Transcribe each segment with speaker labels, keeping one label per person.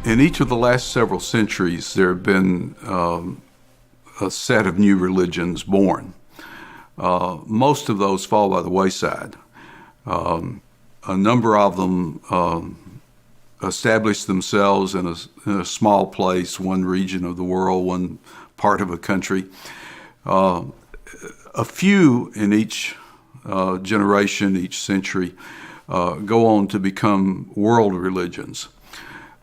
Speaker 1: In each of the last several centuries, there have been a set of new religions born. Most of those fall by the wayside. A number of them establish themselves in a small place, one region of the world, one part of a country. A few in each generation, each century, go on to become world religions.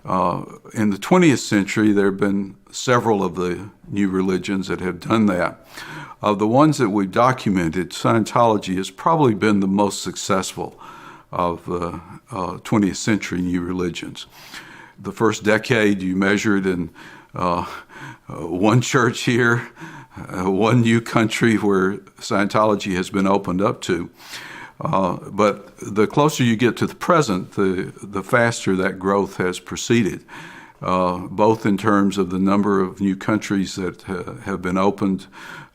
Speaker 1: In the 20th century, there have been several of the new religions that have done that. Of the ones that we've documented, Scientology has probably been the most successful of the 20th century new religions. The first decade you measured in one church here, one new country where Scientology has been opened up to. But the closer you get to the present, the faster that growth has proceeded, both in terms of the number of new countries that have been opened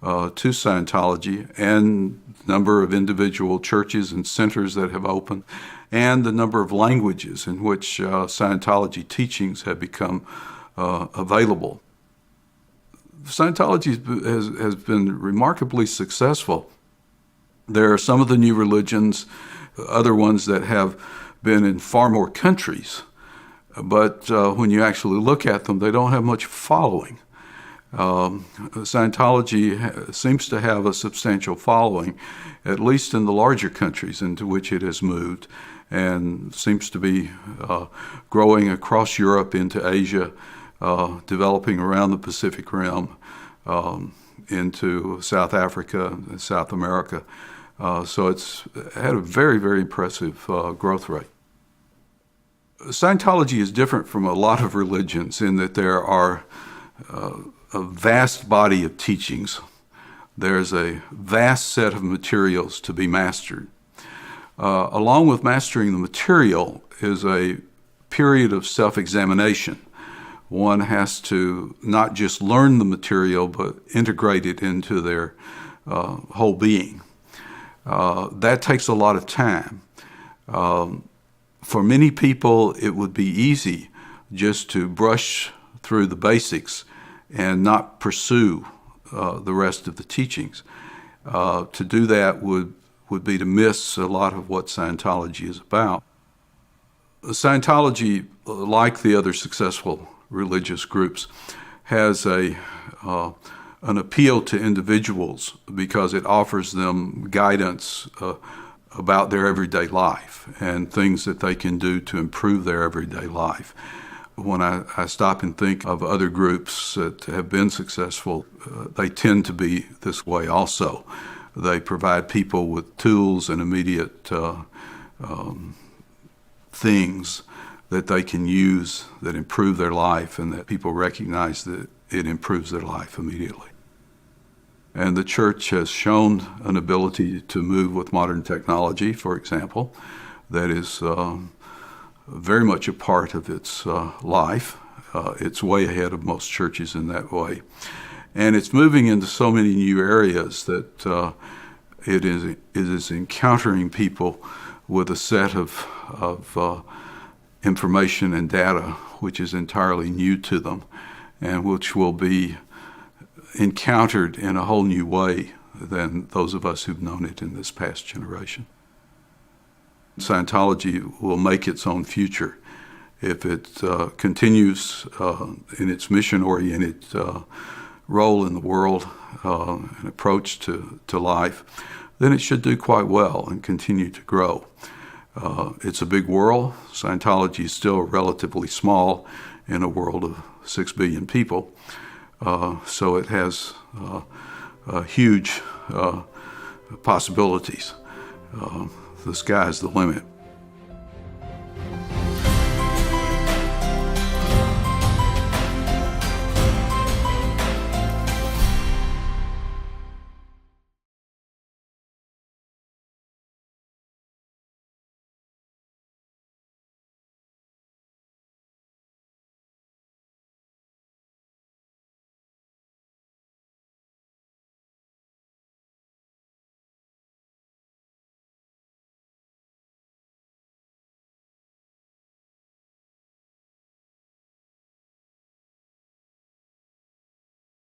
Speaker 1: to Scientology and the number of individual churches and centers that have opened, and the number of languages in which Scientology teachings have become available. Scientology has been remarkably successful. There are some of the new religions, other ones that have been in far more countries, but when you actually look at them, they don't have much following. Scientology seems to have a substantial following, at least in the larger countries into which it has moved, and seems to be growing across Europe into Asia, developing around the Pacific Rim, into South Africa and South America. So it's had a very, very impressive growth rate. Scientology is different from a lot of religions in that there are a vast body of teachings. There's a vast set of materials to be mastered. Along with mastering the material is a period of self-examination. One has to not just learn the material, but integrate it into their whole being. That takes a lot of time. For many people, it would be easy just to brush through the basics and not pursue the rest of the teachings. To do that would be to miss a lot of what Scientology is about. Scientology, like the other successful religious groups, has an appeal to individuals because it offers them guidance about their everyday life and things that they can do to improve their everyday life. When I stop and think of other groups that have been successful, they tend to be this way also. They provide people with tools and immediate things that they can use that improve their life, and that people recognize that it improves their life immediately. And the church has shown an ability to move with modern technology, for example, that is very much a part of its life. It's way ahead of most churches in that way. And it's moving into so many new areas that it is encountering people with a set of information and data which is entirely new to them and which will be encountered in a whole new way than those of us who've known it in this past generation. Scientology will make its own future if it continues in its mission-oriented role in the world and approach to life. Then it should do quite well and continue to grow. It's a big world. Scientology is still relatively small in a world of 6 billion people. So it has huge possibilities. The sky's the limit.